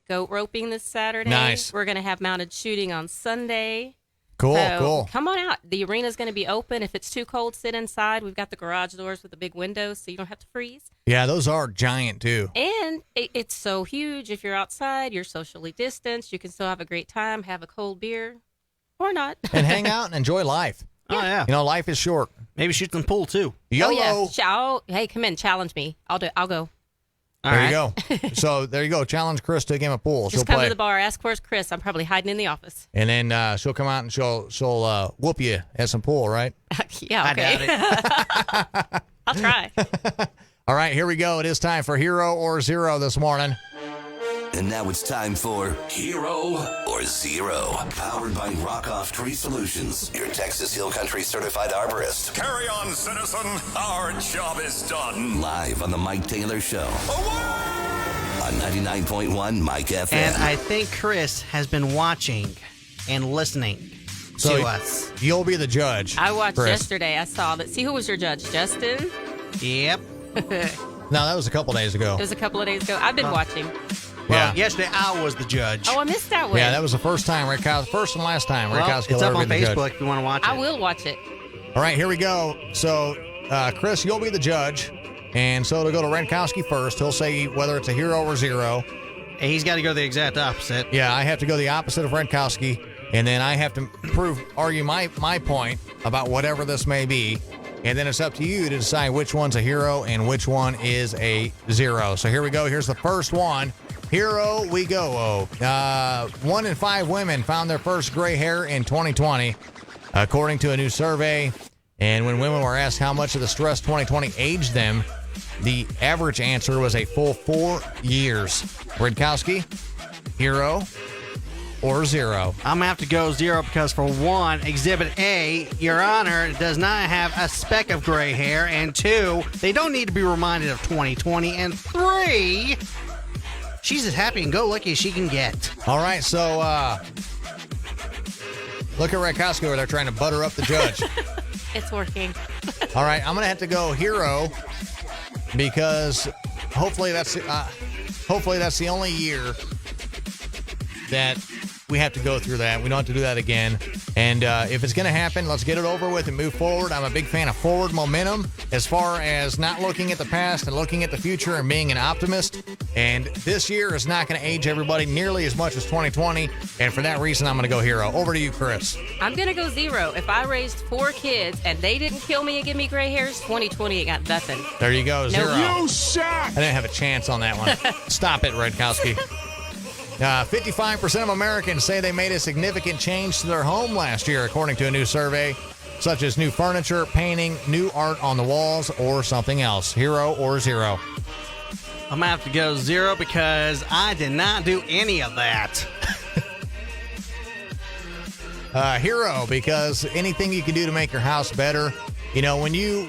goat roping this Saturday. Nice. We're going to have mounted shooting on Sunday. Cool, So cool. come on out. The arena's going to be open. If it's too cold, sit inside. We've got the garage doors with the big windows so you don't have to freeze. Yeah, those are giant, too. And it's so huge. If you're outside, you're socially distanced. You can still have a great time, have a cold beer, or not. And hang out and enjoy life. Oh, yeah. You know, life is short. Maybe shoot some pool, too. YOLO. Oh, yeah. Hey, come in. Challenge me. I'll go. There you go. So, there you go. Challenge Kris to a game of pool. Just She'll come play. to the bar. Ask where's Kris. I'm probably hiding in the office. And then she'll come out and she'll whoop you at some pool, right? Yeah, okay. I doubt it. I'll try. All right, here we go. It is time for Hero or Zero this morning. And now it's time for Hero or Zero. Powered by Rockoff Tree Solutions, your Texas Hill Country certified arborist. Carry on, citizen. Our job is done. Live on the Mike Taylor Show. On 99.1 Mike FM. And I think Kris has been watching and listening to us. You'll be the judge. I watched Kris. yesterday. I saw that. See, who was your judge? Justin? Yep. No, that was a couple days ago. It was a couple of days ago. I've been watching. Well, Yeah. yesterday I was the judge. Oh, I missed that one. Yeah, that was the first time, first and last time well, Radkowski it's will up ever on be the judge. Facebook if you want to watch it. I will watch it. All right, here we go. So, Kris, you'll be the judge. And so it'll go to Radkowski first. He'll say whether it's a hero or zero. Hey, he's got to go the exact opposite. Yeah, I have to go the opposite of Radkowski. And then I have to argue my point about whatever this may be. And then it's up to you to decide which one's a hero and which one is a zero. So here we go. Here's the first one. Hero we go. 1 in 5 women found their first gray hair in 2020, according to a new survey. And when women were asked how much of the stress 2020 aged them, the average answer was a full 4 years. Radkowski, hero or zero? I'm going to have to go zero because, for one, Exhibit A, Your Honor, does not have a speck of gray hair. And 2, they don't need to be reminded of 2020. And 3, she's as happy and go lucky as she can get. All right, so look at Radkowski over there trying to butter up the judge. It's working. All right, I'm going to have to go hero because hopefully that's the only year that we have to go through that. We don't have to do that again. And if it's going to happen, let's get it over with and move forward. I'm a big fan of forward momentum as far as not looking at the past and looking at the future and being an optimist. And this year is not going to age everybody nearly as much as 2020. And for that reason, I'm going to go hero. Over to you, Kris. I'm going to go zero. If I raised 4 kids and they didn't kill me and give me gray hairs, 2020 ain't got nothing. There you go, zero. You suck. I didn't have a chance on that one. Stop it, Radkowski. 55% of Americans say they made a significant change to their home last year, according to a new survey, such as new furniture, painting, new art on the walls, or something else. Hero or zero? I'm going to have to go zero because I did not do any of that. Hero, because anything you can do to make your house better. You know, when you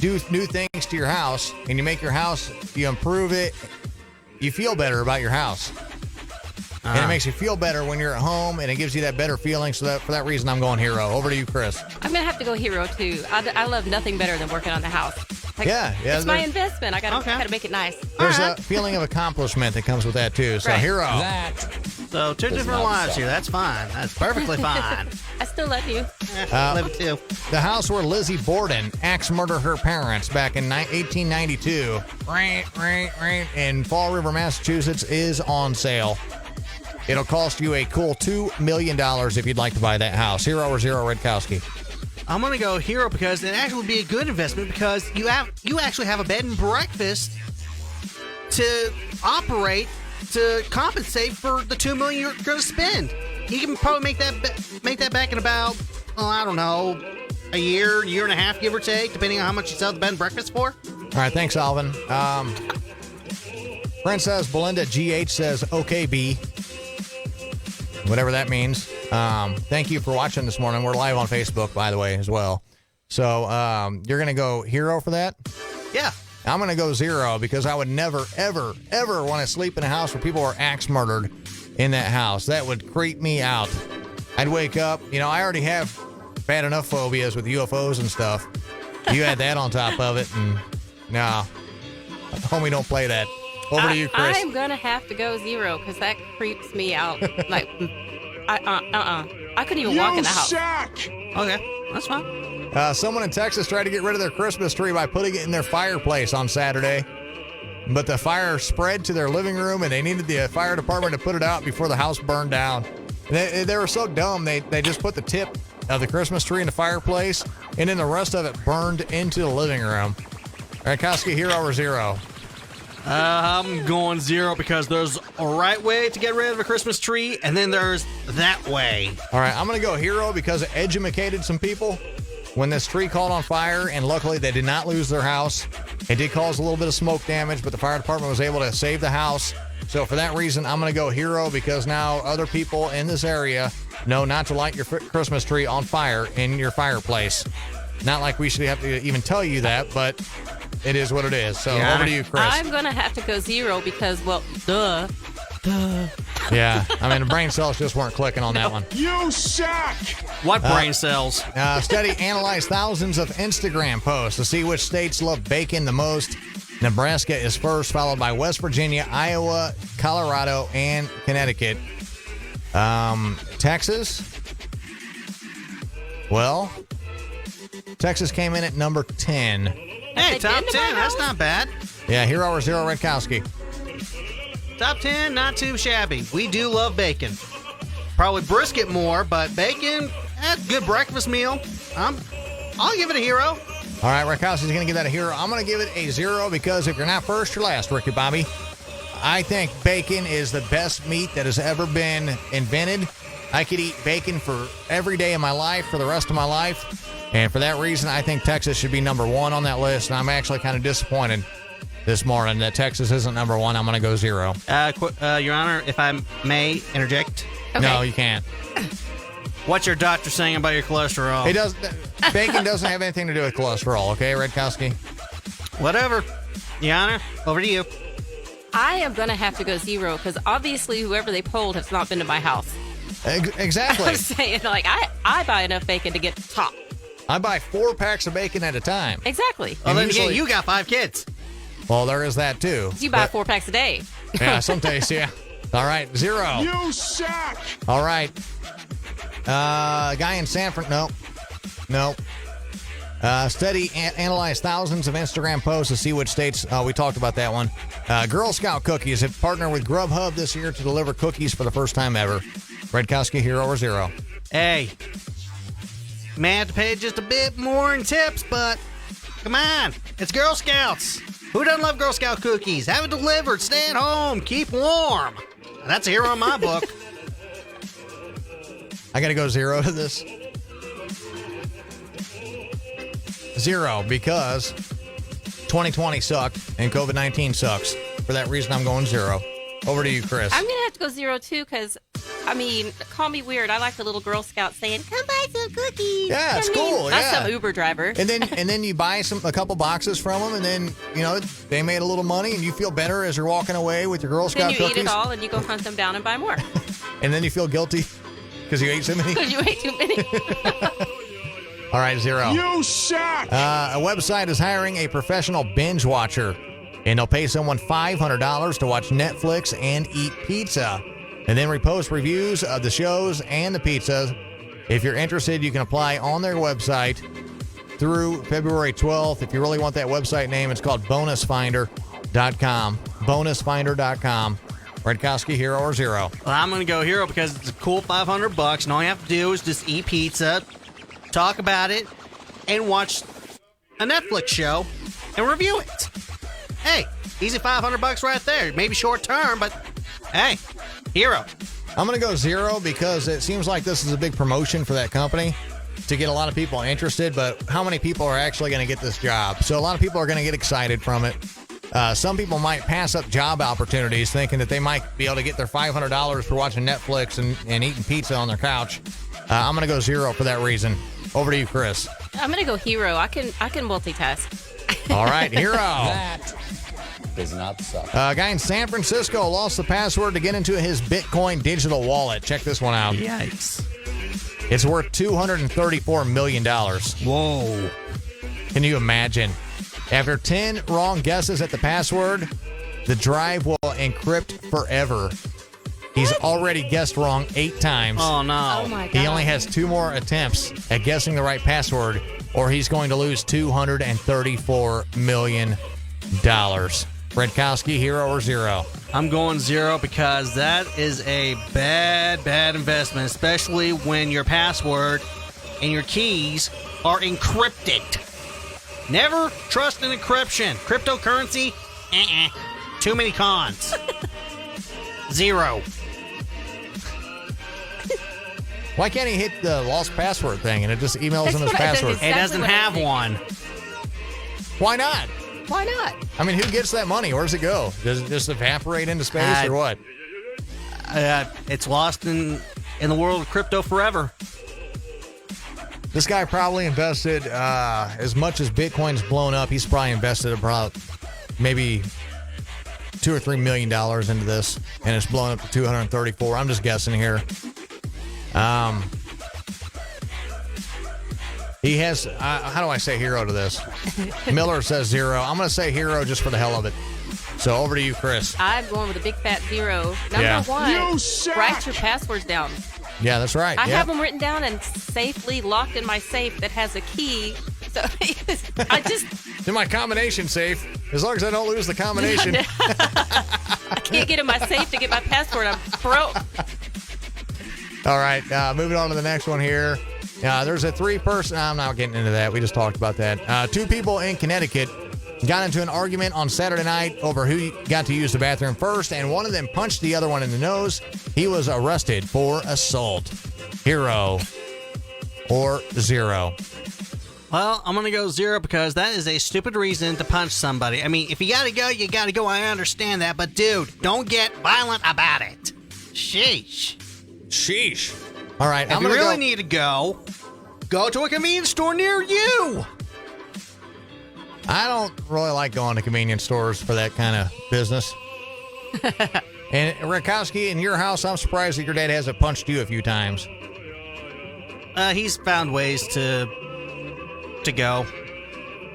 do new things to your house and you make your house, you improve it, you feel better about your house. And it makes you feel better when you're at home, and it gives you that better feeling. So for that reason, I'm going hero. Over to you, Kris. I'm going to have to go hero, too. I love nothing better than working on the house. Like, Yeah. It's my investment. I got to make it nice. There's a feeling of accomplishment that comes with that, too. So Right. hero. So 2 different lives here. That's fine. That's perfectly fine. I still love you. Love it too. The house where Lizzie Borden axe murdered her parents back in 1892 in Fall River, Massachusetts is on sale. It'll cost you a cool $2 million if you'd like to buy that house. Hero or zero, Radkowski? I'm going to go hero because it actually would be a good investment because you actually have a bed and breakfast to operate to compensate for the $2 million you're going to spend. You can probably make that back in about, I don't know, a year and a half, give or take, depending on how much you sell the bed and breakfast for. All right, thanks, Alvin. Princess Belinda GH says, okay, B. Whatever that means. Thank you for watching this morning. We're live on Facebook, by the way, as well. So you're going to go hero for that? Yeah. I'm going to go zero because I would never, ever, ever want to sleep in a house where people are axe murdered in that house. That would creep me out. I'd wake up. You know, I already have bad enough phobias with UFOs and stuff. You add that on top of it, and no, homie, don't play that. Over to you, Kris. I'm gonna have to go 0 because that creeps me out. Like, I couldn't even walk in the house. Okay, that's fine. Someone in Texas tried to get rid of their Christmas tree by putting it in their fireplace on Saturday. But the fire spread to their living room, and they needed the fire department to put it out before the house burned down. They were so dumb, they just put the tip of the Christmas tree in the fireplace, and then the rest of it burned into the living room. Radkowski, hero or 0? I'm going 0 because there's a right way to get rid of a Christmas tree, and then there's that way. All right, I'm going to go hero because it educated some people when this tree caught on fire, and luckily they did not lose their house. It did cause a little bit of smoke damage, but the fire department was able to save the house. So for that reason, I'm going to go hero because now other people in this area know not to light your Christmas tree on fire in your fireplace. Not like we should have to even tell you that, but it is what it is. So over to you, Kris. I'm going to have to go 0 because, well, duh. Yeah, I mean, the brain cells just weren't clicking on that one. You suck! What brain cells? Study analyzed thousands of Instagram posts to see which states love bacon the most. Nebraska is first, followed by West Virginia, Iowa, Colorado, and Connecticut. Texas? Well, Texas came in at number 10. Hey, top been to 10, my that's house? not bad. Yeah, hero or 0, Radkowski? Top 10, not too shabby. We do love bacon. Probably brisket more, but bacon, good breakfast meal. I'll give it a hero. All right, Radkowski's going to give that a hero. I'm going to give it a 0 because if you're not first, you're last, Ricky Bobby. I think bacon is the best meat that has ever been invented. I could eat bacon for every day of my life for the rest of my life. And for that reason, I think Texas should be number 1 on that list. And I'm actually kind of disappointed this morning that Texas isn't number 1. I'm going to go 0. Your Honor, if I may interject. Okay. No, you can't. What's your doctor saying about your cholesterol? It does. Bacon doesn't have anything to do with cholesterol, okay, Radkowski? Whatever. Your Honor, over to you. I am going to have to go 0 because obviously whoever they polled has not been to my house. Exactly. I'm saying, like, I buy enough bacon to get to the top. I buy 4 packs of bacon at a time. Exactly. Well, then usually- again, you got 5 kids. Well, there is that, too. You buy But- 4 packs a day. Yeah, some days, yeah. All right, 0. You suck! All right. Guy in Sanford, no. Study analyzed thousands of Instagram posts to see which states, we talked about that one. Girl Scout cookies have partnered with Grubhub this year to deliver cookies for the first time ever. Radkowski, hero or 0? Hey, may have to pay just a bit more in tips, but come on, it's Girl Scouts. Who doesn't love Girl Scout cookies? Have it delivered, stay at home, keep warm. That's a hero in my book. I got to go 0 to this. 0 because 2020 sucked and COVID-19 sucks. For that reason, I'm going 0. Over to you, Kris. I'm going to have to go 0 too because, I mean, call me weird. I like the little Girl Scout saying, come buy some cookies. Yeah, it's I mean, cool, That's yeah. some Uber driver. And then you buy a couple boxes from them, and then they made a little money, and you feel better as you're walking away with your Girl Then Scout you cookies. eat it all and you go hunt them down and buy more And then you feel guilty because you ate so many. because you ate too many. All right, 0. You suck! A website is hiring a professional binge watcher, and they'll pay someone $500 to watch Netflix and eat pizza, and then repost reviews of the shows and the pizzas. If you're interested, you can apply on their website through February 12th. If you really want that website name, it's called bonusfinder.com. Bonusfinder.com. Radkowski, hero or 0? Well, I'm going to go hero because it's a cool $500, and all you have to do is just eat pizza, talk about it, and watch a Netflix show and review it. Hey, easy $500 right there. Maybe short term, but hey, hero. I'm going to go 0 because it seems like this is a big promotion for that company to get a lot of people interested, but how many people are actually going to get this job? So a lot of people are going to get excited from it. Some people might pass up job opportunities thinking that they might be able to get their $500 for watching Netflix and eating pizza on their couch. I'm going to go 0 for that reason. Over to you, Kris. I'm going to go hero. I can multitask. All right, hero. That does not suck. A guy in San Francisco lost the password to get into his Bitcoin digital wallet. Check this one out. Yikes. It's worth $234 million. Whoa. Can you imagine? After 10 wrong guesses at the password, The drive will encrypt forever. He's already guessed wrong 8 times. Oh, no. Oh my god. He only has 2 more attempts at guessing the right password, or he's going to lose $234 million. Radkowski, hero or zero? I'm going zero because that is a bad investment, especially when your password and your keys are encrypted. Never trust an encryption. Cryptocurrency, too many cons. Zero. Why can't he hit the lost password thing and it just emails That's him his what I did. password? Exactly It doesn't what I have think. one. Why not? Why not? I mean, who gets that money? Where does it go? Does it just evaporate into space or what? It's lost in the world of crypto forever. This guy probably invested as much as Bitcoin's blown up. He's probably invested about maybe $2 or $3 million into this, and it's blown up to 234. I'm just guessing here. He has, how do I say hero to this? Miller says zero. I'm going to say hero just for the hell of it. So over to you, Kris. I'm going with a big fat zero. Number Yeah. one, You suck. write your passwords down. Yeah, that's right. I Yeah. have them written down and safely locked in my safe that has a key. So I just In my combination safe, as long as I don't lose the combination. I can't get in my safe to get my password. I'm broke. All right, moving on to the next one here. There's a 3-person. I'm not getting into that. We just talked about that. 2 people in Connecticut got into an argument on Saturday night over who got to use the bathroom first, and one of them punched the other one in the nose. He was arrested for assault. Hero or zero? Well, I'm going to go zero because that is a stupid reason to punch somebody. I mean, if you got to go, you got to go. I understand that. But, dude, don't get violent about it. Sheesh. Sheesh. All right, If I'm you going to really go. need to go to a convenience store near you. I don't really like going to convenience stores for that kind of business. And Radkowski, in your house, I'm surprised that your dad hasn't punched you a few times. He's found ways to go.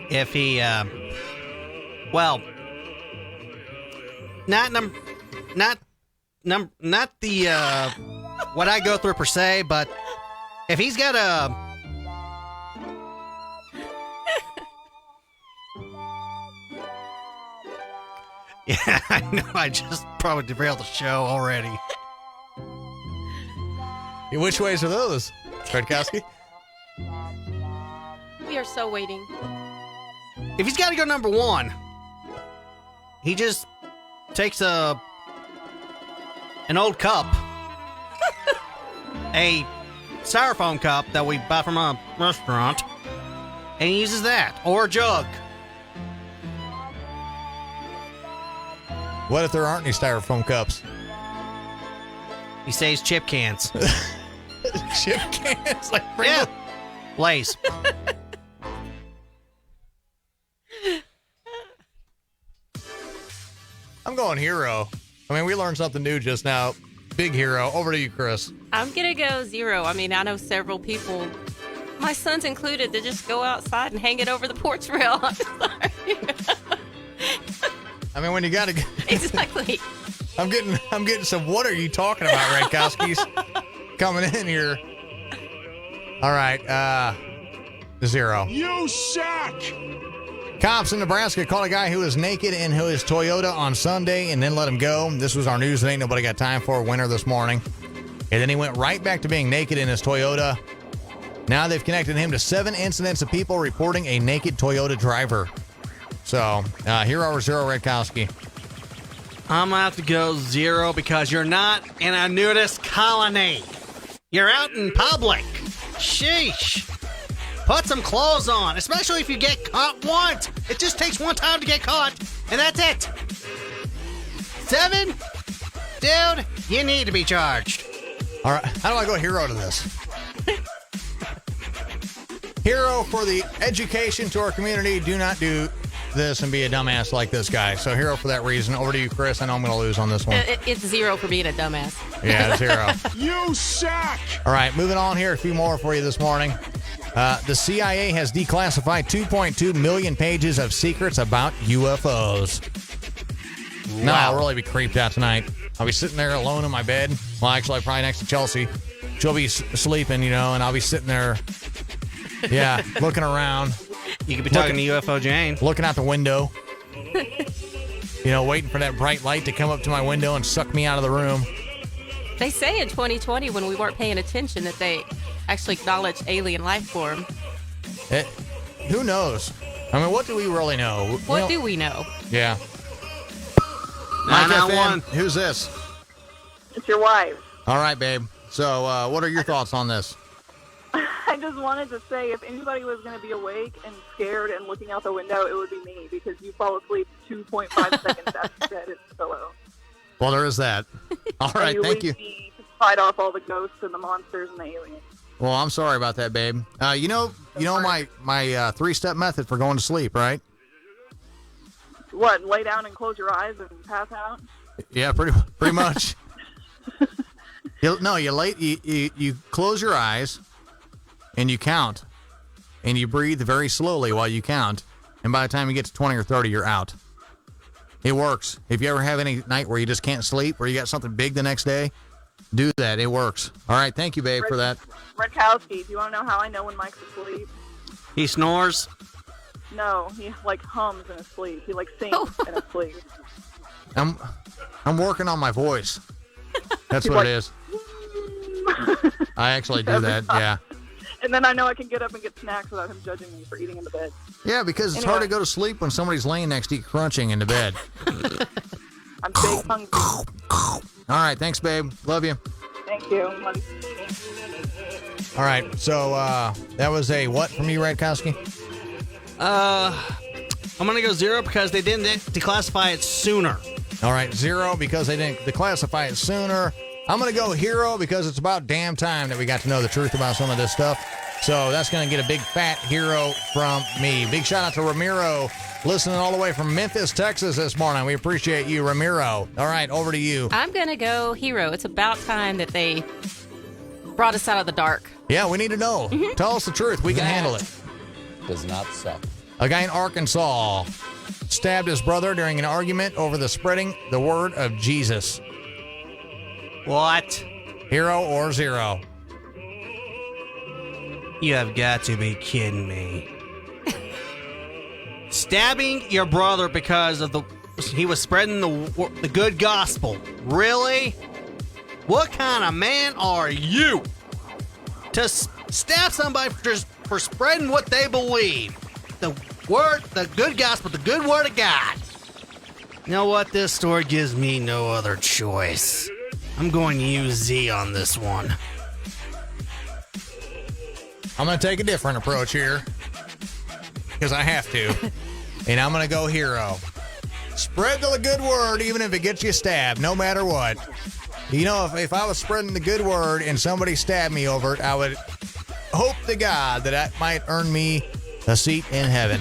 If he, well, not the what I go through per se, but if he's got a yeah, I know. I just probably derailed the show already. Which ways are those, Radkowski? We are so waiting. If he's got to go number one, he just takes an old cup, a styrofoam cup that we buy from a restaurant, and he uses that, or a jug. What if there aren't any styrofoam cups? He saves chip cans. Chip cans, like Yeah. Lays. I'm going hero. I mean, we learned something new just now. Big hero. Over to you, Kris. I'm going to go zero. I mean, I know several people, my son's included, that just go outside and hang it over the porch rail. I'm sorry. I mean, when you got to, Exactly. I'm getting some. What are you talking about, Radkowski's coming in here? All right, zero. You suck. Cops in Nebraska caught a guy who was naked in his Toyota on Sunday and then let him go. This was our news that ain't nobody got time for, winter this morning. And then he went right back to being naked in his Toyota. Now they've connected him to 7 incidents of people reporting a naked Toyota driver. So, hero or zero, Radkowski? I'm going to have to go zero because you're not in a nudist colony. You're out in public. Sheesh. Put some clothes on, especially if you get caught once. It just takes one time to get caught, and that's it. 7? Dude, you need to be charged. All right, how do I go hero to this? Hero for the education to our community. Do not do this and be a dumbass like this guy. So hero for that reason. Over to you, Kris. I know I'm going to lose on this one. It's zero for being a dumbass. Yeah, it's hero. You suck. All right, moving on here. A few more for you this morning. The CIA has declassified 2.2 million pages of secrets about UFOs. No, I'll really be creeped out tonight. I'll be sitting there alone in my bed. Well, actually, probably next to Chelsea. She'll be sleeping, and I'll be sitting there, looking around. You could be talking to UFO Jane. Looking out the window. Waiting for that bright light to come up to my window and suck me out of the room. They say in 2020, when we weren't paying attention, that they actually acknowledged alien life form. Who knows? I mean, what do we really know? What do we know? Yeah. 991. Who's this? It's your wife. All right, babe. So, what are your thoughts on this? I just wanted to say, if anybody was going to be awake and scared and looking out the window, it would be me, because you fall asleep 2.5 seconds after bed in the pillow. Well, there is that. All right, thank you. Me to fight off all the ghosts and the monsters and the aliens. Well, I'm sorry about that, babe. You know my three-step method for going to sleep, right? What? Lay down and close your eyes and pass out? Yeah, pretty much. You close your eyes and you count, and you breathe very slowly while you count, and by the time you get to 20 or 30, you're out. It works. If you ever have any night where you just can't sleep, or you got something big the next day, do that. It works. All right, thank you, babe, for that. Radkowski, do you want to know how I know when Mike's asleep? He snores. No, he hums in his sleep. He sings in his sleep. I'm working on my voice. That's what it is. I actually do that, yeah. And then I know I can get up and get snacks without him judging me for eating in the bed. Yeah, because it's hard to go to sleep when somebody's laying next to you crunching in the bed. I'm big hungry. All right, thanks, babe. Love you. Thank you. All right, so that was a what from you, Radkowski? I'm going to go 0 because they didn't declassify it sooner. All right, 0 because they didn't declassify it sooner. I'm going to go hero because it's about damn time that we got to know the truth about some of this stuff. So that's going to get a big fat hero from me. Big shout out to Ramiro, listening all the way from Memphis, Texas this morning. We appreciate you, Ramiro. All right, over to you. I'm going to go hero. It's about time that they brought us out of the dark. Yeah, we need to know. Mm-hmm. Tell us the truth. We can handle it. Does not suck. A guy in Arkansas stabbed his brother during an argument over the spreading the word of Jesus. What? Hero or 0? You have got to be kidding me. Stabbing your brother because of he was spreading the good gospel. Really? What kind of man are you to stab somebody for spreading what they believe? The good gospel, the good word of God. You know what? This story gives me no other choice. I'm going to use Z on this one. I'm going to take a different approach here because I have to. And I'm going to go hero. Spread the good word even if it gets you stabbed, no matter what. If I was spreading the good word and somebody stabbed me over it, I would hope to God that might earn me a seat in heaven.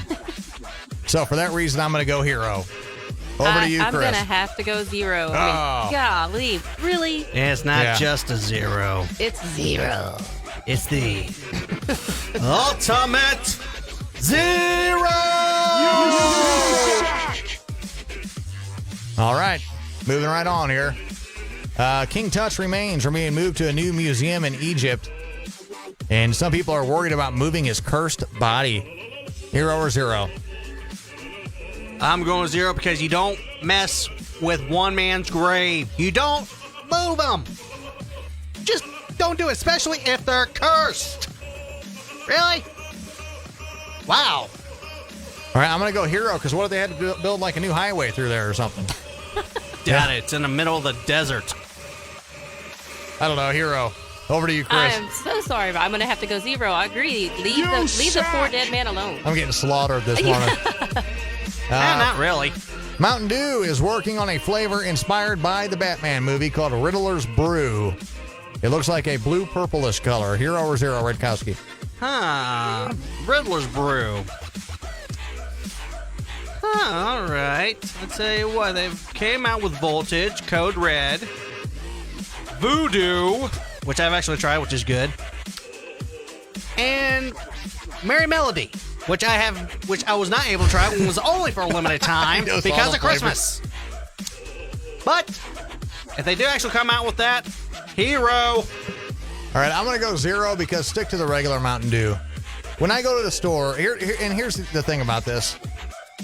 So for that reason, I'm going to go hero. Over to you, Kris. I'm going to have to go 0. I mean, golly, really? And it's not just a 0. It's 0. It's the ultimate 0! All right, moving right on here. King Tut's remains are being moved to a new museum in Egypt, and some people are worried about moving his cursed body. Hero or 0? I'm going 0 because you don't mess with one man's grave. You don't move them. Just don't do it, especially if they're cursed. Really? Wow. All right, I'm going to go hero because what if they had to build like a new highway through there or something? Doubt it. It's in the middle of the desert. I don't know, hero. Over to you, Kris. I'm so sorry, but I'm going to have to go 0. I agree. Leave the poor dead man alone. I'm getting slaughtered this morning. Not really. Mountain Dew is working on a flavor inspired by the Batman movie called Riddler's Brew. It looks like a blue-purplish color. Hero or 0, Radkowski? Riddler's Brew. All right. I'll tell you what. They came out with Voltage, Code Red, Voodoo, which I've actually tried, which is good, and Merry Melody, which I was not able to try. It was only for a limited time because of Christmas. But if they do actually come out with that, Hero. All right, I'm going to go 0 because stick to the regular Mountain Dew. When I go to the store, and here's the thing about this.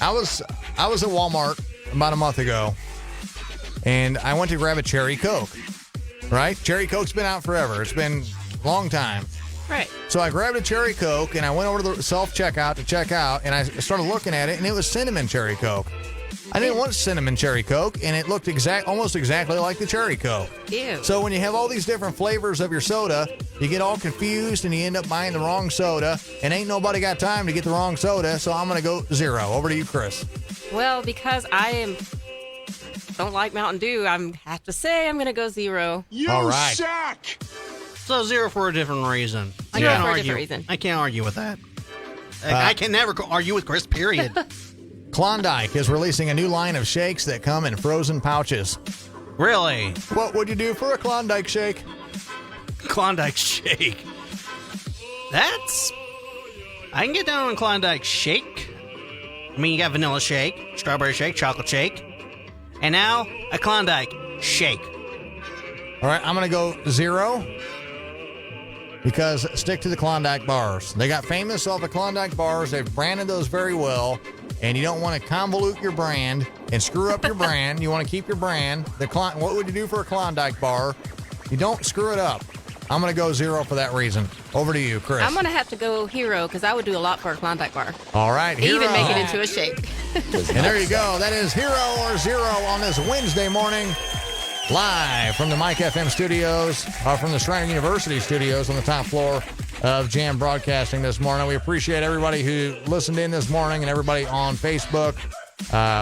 I was at Walmart about a month ago, and I went to grab a Cherry Coke, right? Cherry Coke's been out forever. It's been a long time. Right. So I grabbed a Cherry Coke, and I went over to the self-checkout to check out, and I started looking at it, and it was cinnamon Cherry Coke. I didn't want cinnamon Cherry Coke, and it looked almost exactly like the Cherry Coke. Ew. So when you have all these different flavors of your soda, you get all confused, and you end up buying the wrong soda, and ain't nobody got time to get the wrong soda, so I'm going to go 0. Over to you, Kris. Well, because don't like Mountain Dew, I have to say I'm going to go 0. All right. So 0 for a different reason. I Zero can't for a argue. different reason. I can't argue with that. I can never argue with Kris, period. Klondike is releasing a new line of shakes that come in frozen pouches. Really? What would you do for a Klondike shake? Klondike shake. I can get down on Klondike shake. I mean, you got vanilla shake, strawberry shake, chocolate shake, and now a Klondike shake. All right, I'm going to go 0 because stick to the Klondike bars. They got famous off the Klondike bars. They've branded those very well, and you don't want to convolute your brand and screw up your brand. You want to keep your brand. What would you do for a Klondike bar? You don't screw it up. I'm going to go 0 for that reason. Over to you, Kris. I'm going to have to go Hero because I would do a lot for a Klondike bar. All right, Hero. Even make it into a shake. And there you go. That is Hero or 0 on this Wednesday morning. Live from the Mike FM studios, from the Shriner University studios on the top floor of Jam Broadcasting this morning. We appreciate everybody who listened in this morning and everybody on Facebook.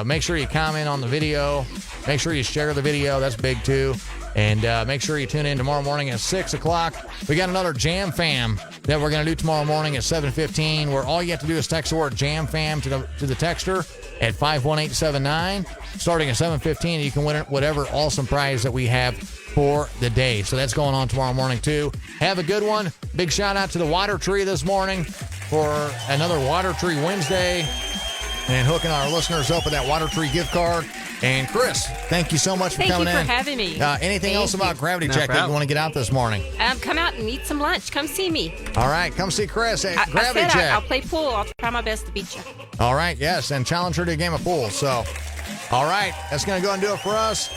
Make sure you comment on the video. Make sure you share the video. That's big, too. And make sure you tune in tomorrow morning at 6 o'clock. We got another Jam Fam that we're going to do tomorrow morning at 7:15, where all you have to do is text the word Jam Fam to the texter at 51879. Starting at 7:15, you can win whatever awesome prize that we have for the day. So that's going on tomorrow morning, too. Have a good one. Big shout out to the Water Tree this morning for another Water Tree Wednesday and hooking our listeners up with that Water Tree gift card. And Kris, thank you so much for coming in. Thank you for having me. Anything else about Gravity Check that you want to get out this morning? Come out and eat some lunch. Come see me. All right, come see Kris at Gravity I said Check. I'll play pool. I'll try my best to beat you. All right, yes, and challenge her to a game of pool. So, all right, that's going to go and do it for us.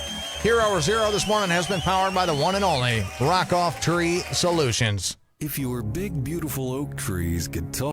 Hero or 0 this morning has been powered by the one and only Rockoff Tree Solutions. If your big, beautiful oak trees could talk.